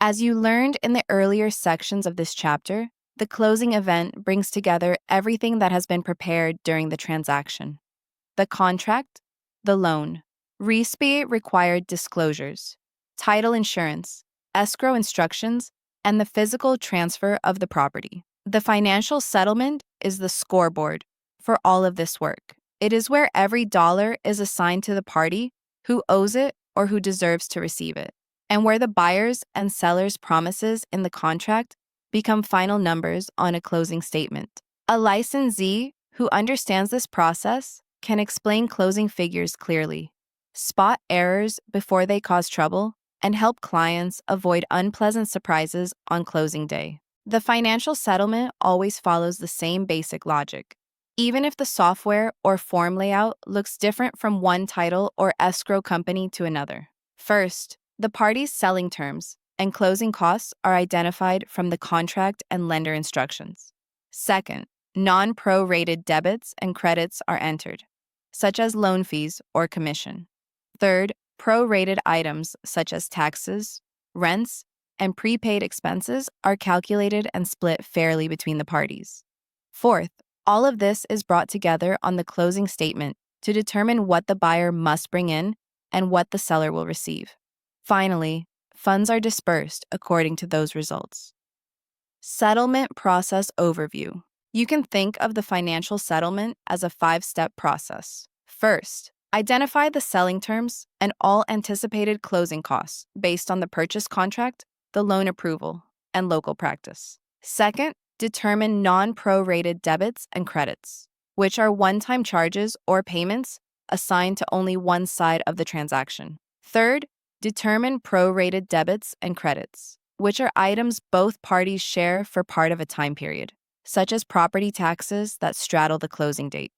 As you learned in the earlier sections of this chapter, the closing event brings together everything that has been prepared during the transaction: the contract, the loan, RESPE required disclosures, title insurance, escrow instructions, and the physical transfer of the property. The financial settlement is the scoreboard for all of this work. It is where every dollar is assigned to the party who owes it or who deserves to receive it, and where the buyers and sellers' promises in the contract become final numbers on a closing statement. A licensee who understands this process can explain closing figures clearly, spot errors before they cause trouble, and help clients avoid unpleasant surprises on closing day. The financial settlement always follows the same basic logic. Even if the software or form layout looks different from one title or escrow company to another. First, the parties' selling terms and closing costs are identified from the contract and lender instructions. Second, non-prorated debits and credits are entered, such as loan fees or commission. Third, prorated items such as taxes, rents, and prepaid expenses are calculated and split fairly between the parties. Fourth, all of this is brought together on the closing statement to determine what the buyer must bring in and what the seller will receive. Finally, funds are dispersed according to those results. Settlement process overview. You can think of the financial settlement as a 5-step process. First, identify the selling terms and all anticipated closing costs based on the purchase contract, the loan approval, and local practice. Second, determine non-prorated debits and credits, which are one-time charges or payments assigned to only one side of the transaction. Third, determine prorated debits and credits, which are items both parties share for part of a time period, such as property taxes that straddle the closing date.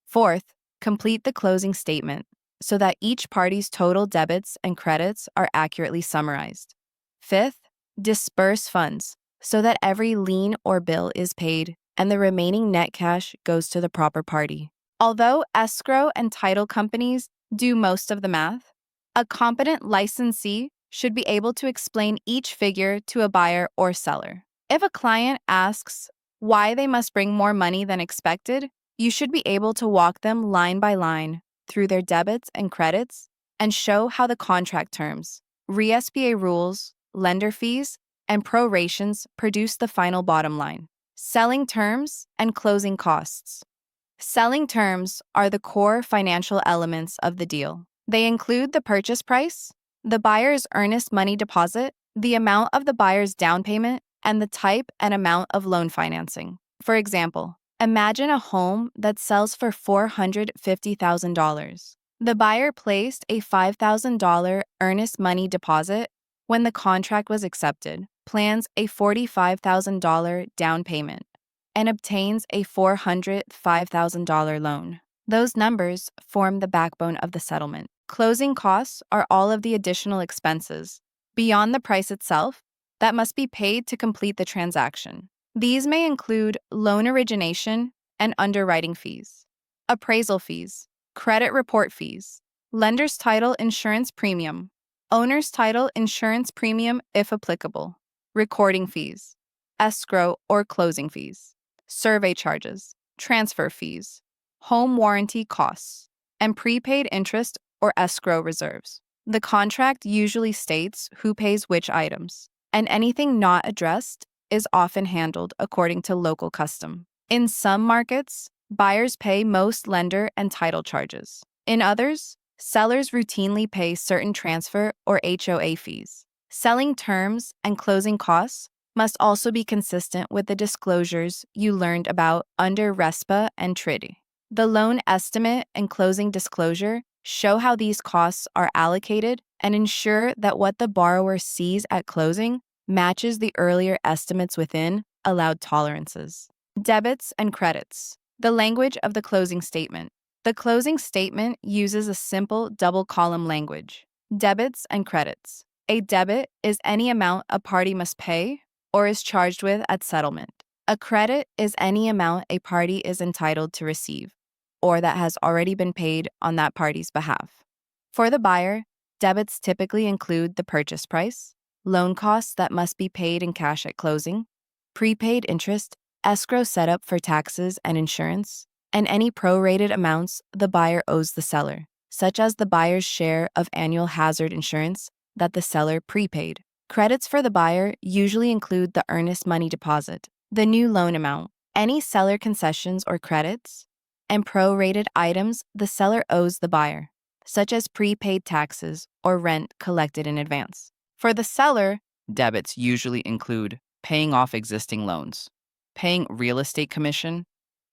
Fourth, complete the closing statement so that each party's total debits and credits are accurately summarized. Fifth, disperse funds so that every lien or bill is paid and the remaining net cash goes to the proper party. Although escrow and title companies do most of the math, a competent licensee should be able to explain each figure to a buyer or seller. If a client asks why they must bring more money than expected, you should be able to walk them line by line through their debits and credits and show how the contract terms, RESPA rules, lender fees, and prorations produce the final bottom line. Selling terms and closing costs. Selling terms are the core financial elements of the deal. They include the purchase price, the buyer's earnest money deposit, the amount of the buyer's down payment, and the type and amount of loan financing. For example, imagine a home that sells for $450,000. The buyer placed a $5,000 earnest money deposit when the contract was accepted, plans a $45,000 down payment, and obtains a $405,000 loan. Those numbers form the backbone of the settlement. Closing costs are all of the additional expenses, beyond the price itself, that must be paid to complete the transaction. These may include loan origination and underwriting fees, appraisal fees, credit report fees, lender's title insurance premium, owner's title insurance premium if applicable, recording fees, escrow or closing fees, survey charges, transfer fees, home warranty costs, and prepaid interest or escrow reserves. The contract usually states who pays which items, and anything not addressed is often handled according to local custom. In some markets, buyers pay most lender and title charges. In others, sellers routinely pay certain transfer or HOA fees. Selling terms and closing costs must also be consistent with the disclosures you learned about under RESPA and TRID. The loan estimate and closing disclosure show how these costs are allocated and ensure that what the borrower sees at closing matches the earlier estimates within allowed tolerances. Debits and credits. The language of the closing statement. The closing statement uses a simple double-column language. Debits and credits. A debit is any amount a party must pay or is charged with at settlement. A credit is any amount a party is entitled to receive or that has already been paid on that party's behalf. For the buyer, debits typically include the purchase price, loan costs that must be paid in cash at closing, prepaid interest, escrow setup for taxes and insurance, and any prorated amounts the buyer owes the seller, such as the buyer's share of annual hazard insurance that the seller prepaid. Credits for the buyer usually include the earnest money deposit, the new loan amount, any seller concessions or credits, and prorated items the seller owes the buyer, such as prepaid taxes or rent collected in advance. For the seller, debits usually include paying off existing loans, paying real estate commission,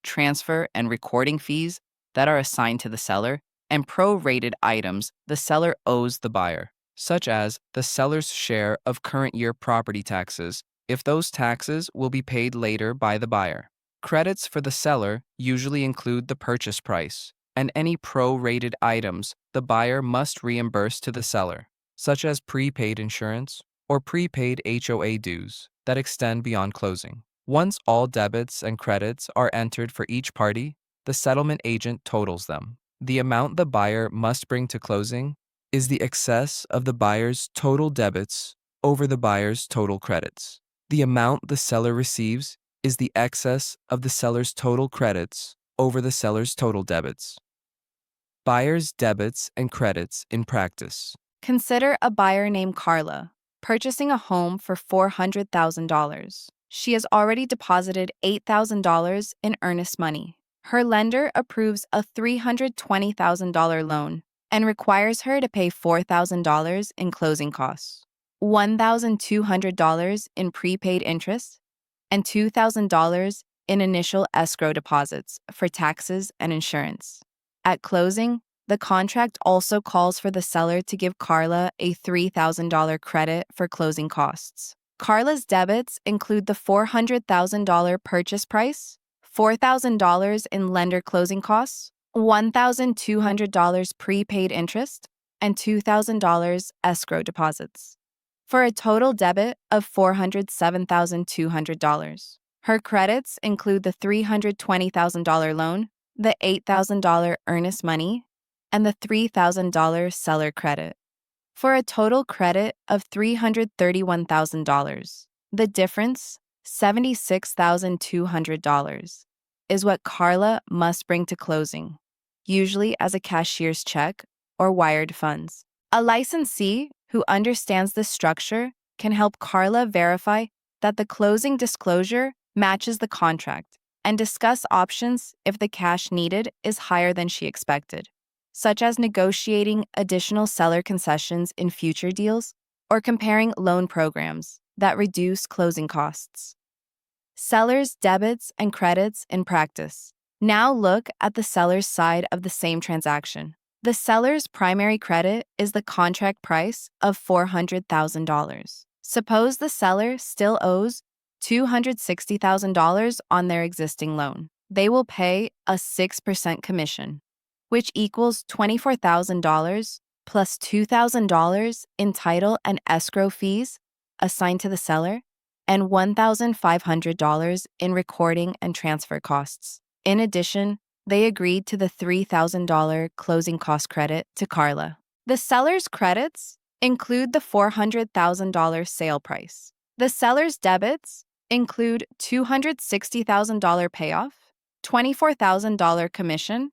transfer and recording fees that are assigned to the seller, and prorated items the seller owes the buyer, such as the seller's share of current year property taxes, if those taxes will be paid later by the buyer. Credits for the seller usually include the purchase price and any prorated items the buyer must reimburse to the seller, such as prepaid insurance or prepaid HOA dues that extend beyond closing. Once all debits and credits are entered for each party, the settlement agent totals them. The amount the buyer must bring to closing is the excess of the buyer's total debits over the buyer's total credits. The amount the seller receives is the excess of the seller's total credits over the seller's total debits. Buyer's debits and credits in practice. Consider a buyer named Carla purchasing a home for $400,000. She has already deposited $8,000 in earnest money. Her lender approves a $320,000 loan and requires her to pay $4,000 in closing costs, $1,200 in prepaid interest, and $2,000 in initial escrow deposits for taxes and insurance. At closing, the contract also calls for the seller to give Carla a $3,000 credit for closing costs. Carla's debits include the $400,000 purchase price, $4,000 in lender closing costs, $1,200 prepaid interest, and $2,000 escrow deposits, for a total debit of $407,200. Her credits include the $320,000 loan, the $8,000 earnest money, and the $3,000 seller credit, for a total credit of $331,000. The difference, $76,200, is what Carla must bring to closing, usually as a cashier's check or wired funds. A licensee who understands this structure can help Carla verify that the closing disclosure matches the contract and discuss options if the cash needed is higher than she expected, such as negotiating additional seller concessions in future deals or comparing loan programs that reduce closing costs. Seller's debits and credits in practice. Now look at the seller's side of the same transaction. The seller's primary credit is the contract price of $400,000. Suppose the seller still owes $260,000 on their existing loan. They will pay a 6% commission, which equals $24,000 plus $2,000 in title and escrow fees assigned to the seller, and $1,500 in recording and transfer costs. In addition, they agreed to the $3,000 closing cost credit to Carla. The seller's credits include the $400,000 sale price. The seller's debits include $260,000 payoff, $24,000 commission,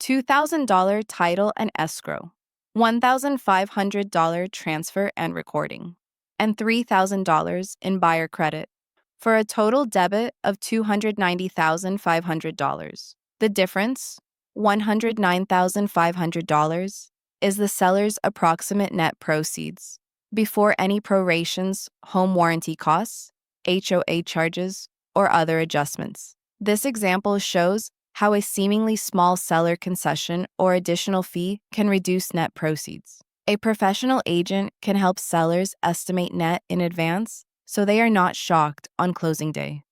$2,000 title and escrow, $1,500 transfer and recording, and $3,000 in buyer credit, for a total debit of $290,500. The difference, $109,500, is the seller's approximate net proceeds, before any prorations, home warranty costs, HOA charges, or other adjustments. This example shows how a seemingly small seller concession or additional fee can reduce net proceeds. A professional agent can help sellers estimate net in advance so they are not shocked on closing day.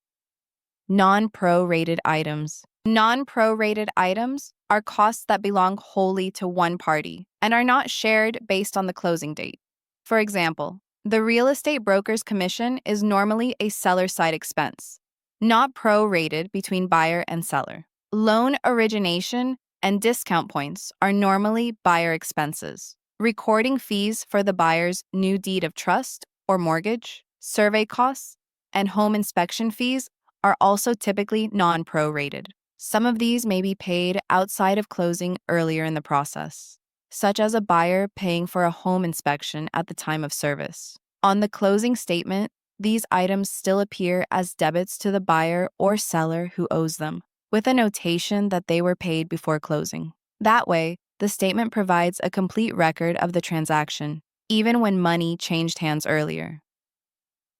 Non-prorated items. Non-prorated items are costs that belong wholly to one party and are not shared based on the closing date. For example, the real estate broker's commission is normally a seller-side expense, not prorated between buyer and seller. Loan origination and discount points are normally buyer expenses. Recording fees for the buyer's new deed of trust or mortgage, survey costs, and home inspection fees are also typically non-prorated. Some of these may be paid outside of closing earlier in the process, such as a buyer paying for a home inspection at the time of service. On the closing statement, these items still appear as debits to the buyer or seller who owes them, with a notation that they were paid before closing. That way, the statement provides a complete record of the transaction, even when money changed hands earlier.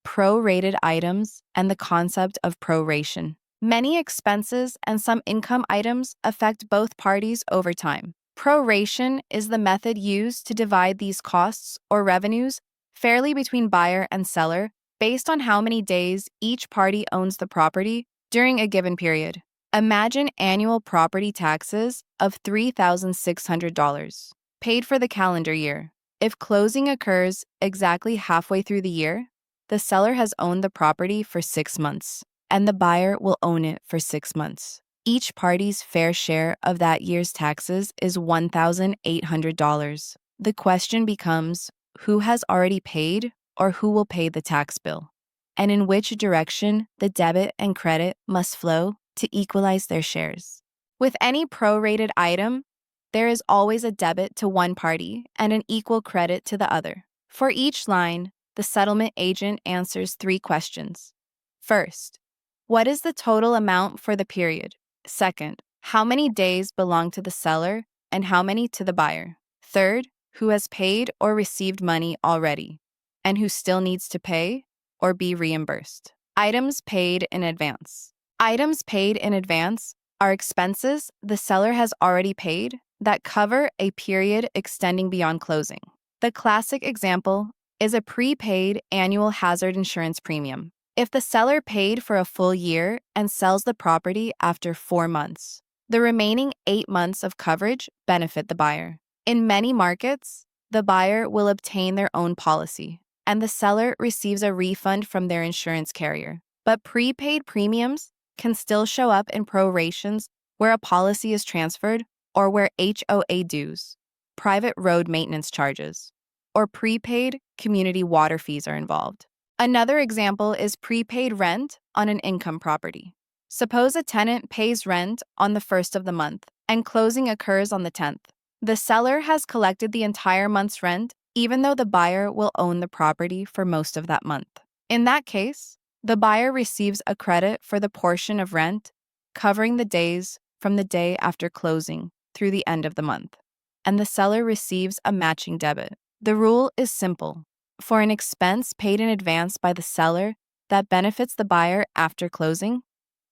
Prorated items and the concept of proration. Many expenses and some income items affect both parties over time. Proration is the method used to divide these costs or revenues fairly between buyer and seller based on how many days each party owns the property during a given period. Imagine annual property taxes of $3,600 paid for the calendar year. If closing occurs exactly halfway through the year, the seller has owned the property for 6 months, and the buyer will own it for 6 months. Each party's fair share of that year's taxes is $1,800. The question becomes, who has already paid or who will pay the tax bill, and in which direction the debit and credit must flow to equalize their shares. With any prorated item, there is always a debit to one party and an equal credit to the other. For each line, the settlement agent answers 3 questions. First, what is the total amount for the period? Second, how many days belong to the seller and how many to the buyer? Third, who has paid or received money already and who still needs to pay or be reimbursed. Items paid in advance. Items paid in advance are expenses the seller has already paid that cover a period extending beyond closing. The classic example is a prepaid annual hazard insurance premium. If the seller paid for a full year and sells the property after 4 months, the remaining 8 months of coverage benefit the buyer. In many markets, the buyer will obtain their own policy, and the seller receives a refund from their insurance carrier. But prepaid premiums can still show up in prorations where a policy is transferred or where HOA dues, private road maintenance charges, or prepaid community water fees are involved. Another example is prepaid rent on an income property. Suppose a tenant pays rent on the 1st of the month and closing occurs on the 10th. The seller has collected the entire month's rent, even though the buyer will own the property for most of that month. In that case, the buyer receives a credit for the portion of rent covering the days from the day after closing through the end of the month, and the seller receives a matching debit. The rule is simple. For an expense paid in advance by the seller that benefits the buyer after closing,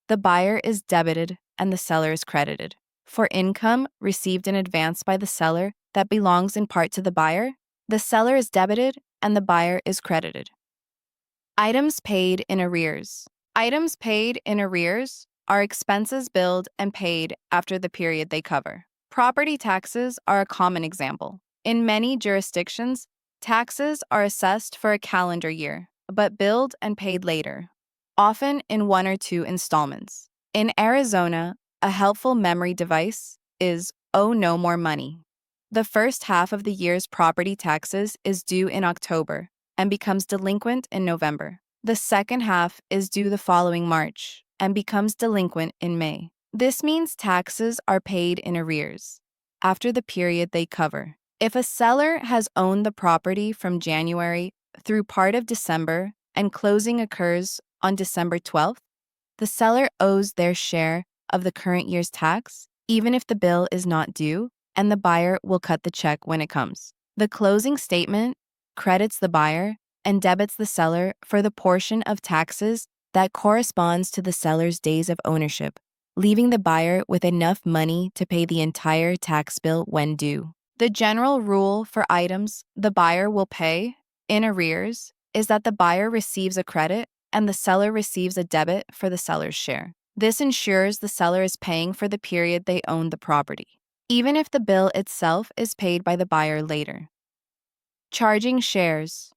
the buyer is debited and the seller is credited. For income received in advance by the seller that belongs in part to the buyer, the seller is debited and the buyer is credited. Items paid in arrears. Items paid in arrears are expenses billed and paid after the period they cover. Property taxes are a common example. In many jurisdictions, taxes are assessed for a calendar year, but billed and paid later, often in 1 or 2 installments. In Arizona, a helpful memory device is "owe no more money." The first half of the year's property taxes is due in October and becomes delinquent in November. The second half is due the following March and becomes delinquent in May. This means taxes are paid in arrears after the period they cover. If a seller has owned the property from January through part of December and closing occurs on December 12th, the seller owes their share of the current year's tax, even if the bill is not due, and the buyer will cut the check when it comes. The closing statement credits the buyer and debits the seller for the portion of taxes that corresponds to the seller's days of ownership, leaving the buyer with enough money to pay the entire tax bill when due. The general rule for items the buyer will pay in arrears is that the buyer receives a credit and the seller receives a debit for the seller's share. This ensures the seller is paying for the period they own the property, even if the bill itself is paid by the buyer later. Charging shares.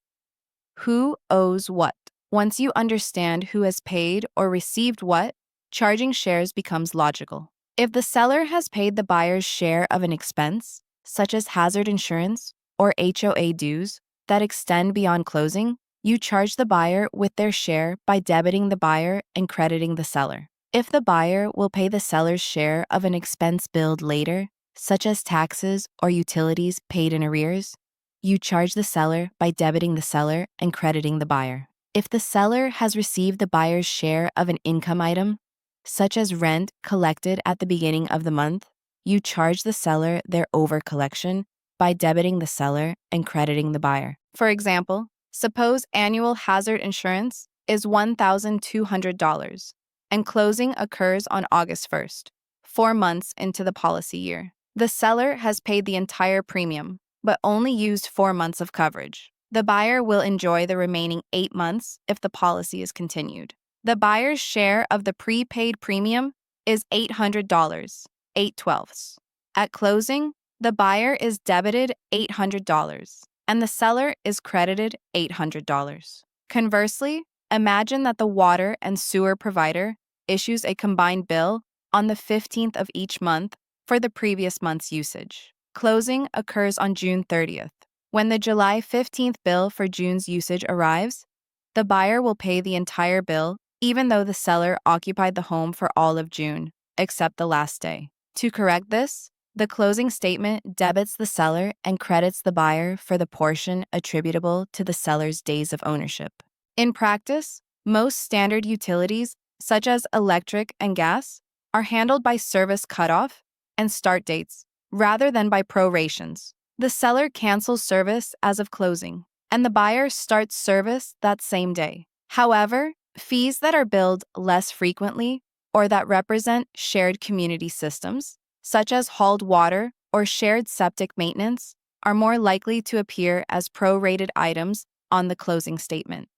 Who owes what? Once you understand who has paid or received what, charging shares becomes logical. If the seller has paid the buyer's share of an expense, such as hazard insurance or HOA dues, that extend beyond closing, You charge the buyer with their share by debiting the buyer and crediting the seller. If the buyer will pay the seller's share of an expense billed later, such as taxes or utilities paid in arrears, you charge the seller by debiting the seller and crediting the buyer. If the seller has received the buyer's share of an income item, such as rent collected at the beginning of the month, you charge the seller their overcollection by debiting the seller and crediting the buyer. For example, suppose annual hazard insurance is $1,200 and closing occurs on August 1st, 4 months into the policy year. The seller has paid the entire premium, but only used 4 months of coverage. The buyer will enjoy the remaining 8 months if the policy is continued. The buyer's share of the prepaid premium is $800, 8/12. At closing, the buyer is debited $800 and the seller is credited $800. Conversely, imagine that the water and sewer provider issues a combined bill on the 15th of each month for the previous month's usage. Closing occurs on June 30th. When the July 15th bill for June's usage arrives, the buyer will pay the entire bill even though the seller occupied the home for all of June, except the last day. To correct this, the closing statement debits the seller and credits the buyer for the portion attributable to the seller's days of ownership. In practice, most standard utilities, such as electric and gas, are handled by service cutoff and start dates, rather than by prorations. The seller cancels service as of closing, and the buyer starts service that same day. However, fees that are billed less frequently or that represent shared community systems, such as hauled water or shared septic maintenance, are more likely to appear as prorated items on the closing statement.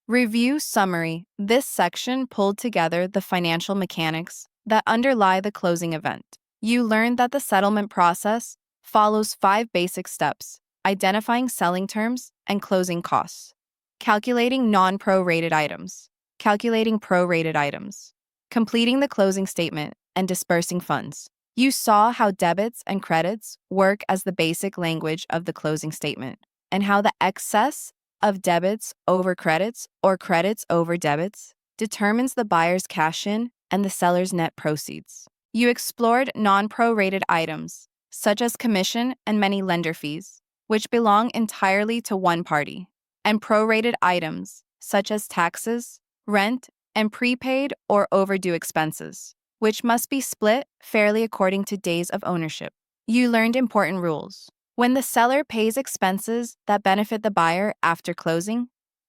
Review summary. This section pulled together the financial mechanics that underlie the closing event. You learned that the settlement process follows 5 basic steps: identifying selling terms and closing costs, calculating non-prorated items, calculating prorated items, completing the closing statement, and dispersing funds. You saw how debits and credits work as the basic language of the closing statement, and how the excess of debits over credits or credits over debits determines the buyer's cash-in and the seller's net proceeds. You explored non-prorated items, such as commission and many lender fees, which belong entirely to one party, and prorated items, such as taxes, rent, and prepaid or overdue expenses, which must be split fairly according to days of ownership. You learned important rules. When the seller pays expenses that benefit the buyer after closing,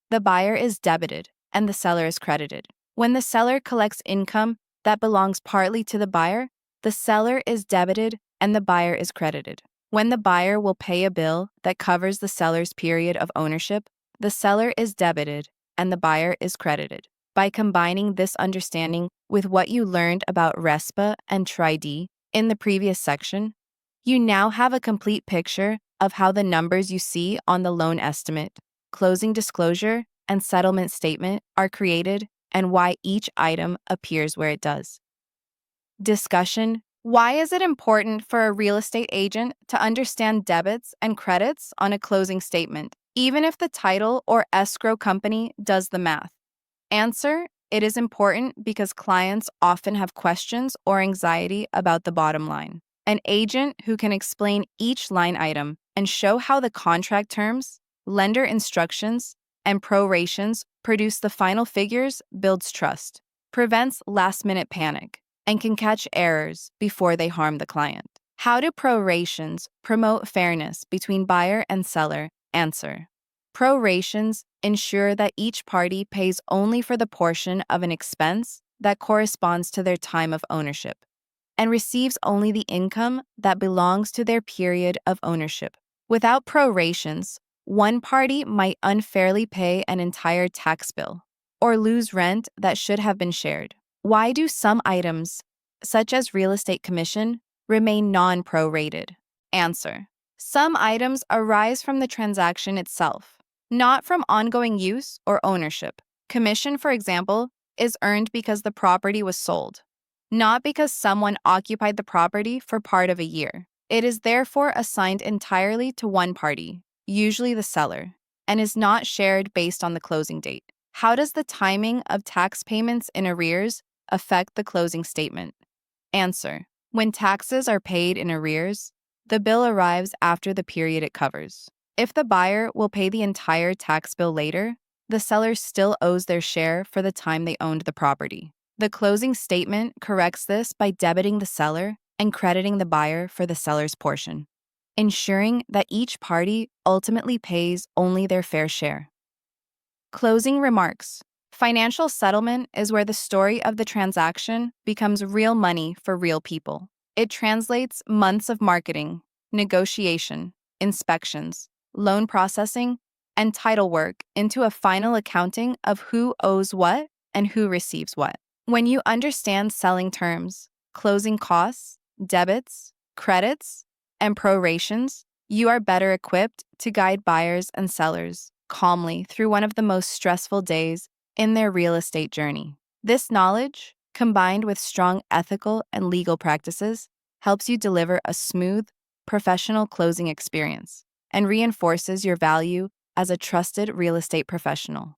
the buyer is debited and the seller is credited. When the seller collects income that belongs partly to the buyer, the seller is debited and the buyer is credited. When the buyer will pay a bill that covers the seller's period of ownership, the seller is debited and the buyer is credited. By combining this understanding with what you learned about RESPA and Tri-D in the previous section, you now have a complete picture of how the numbers you see on the loan estimate, closing disclosure, and settlement statement are created and why each item appears where it does. Discussion: why is it important for a real estate agent to understand debits and credits on a closing statement, even if the title or escrow company does the math? Answer: it is important because clients often have questions or anxiety about the bottom line. An agent who can explain each line item and show how the contract terms, lender instructions, and prorations produce the final figures builds trust, prevents last-minute panic, and can catch errors before they harm the client. How do prorations promote fairness between buyer and seller? Answer: prorations ensure that each party pays only for the portion of an expense that corresponds to their time of ownership and receives only the income that belongs to their period of ownership. Without prorations, one party might unfairly pay an entire tax bill or lose rent that should have been shared. Why do some items, such as real estate commission, remain non-prorated? Answer: some items arise from the transaction itself, not from ongoing use or ownership. Commission, for example, is earned because the property was sold, not because someone occupied the property for part of a year. It is therefore assigned entirely to one party, usually the seller. and is not shared based on the closing date. How does the timing of tax payments in arrears affect the closing statement? Answer: when taxes are paid in arrears, the bill arrives after the period it covers. If the buyer will pay the entire tax bill later, the seller still owes their share for the time they owned the property. The closing statement corrects this by debiting the seller and crediting the buyer for the seller's portion, ensuring that each party ultimately pays only their fair share. Closing remarks. Financial settlement is where the story of the transaction becomes real money for real people. It translates months of marketing, negotiation, inspections, loan processing, and title work into a final accounting of who owes what and who receives what. When you understand selling terms, closing costs, debits, credits, and prorations, you are better equipped to guide buyers and sellers calmly through one of the most stressful days in their real estate journey. This knowledge, combined with strong ethical and legal practices, helps you deliver a smooth, professional closing experience and reinforces your value as a trusted real estate professional.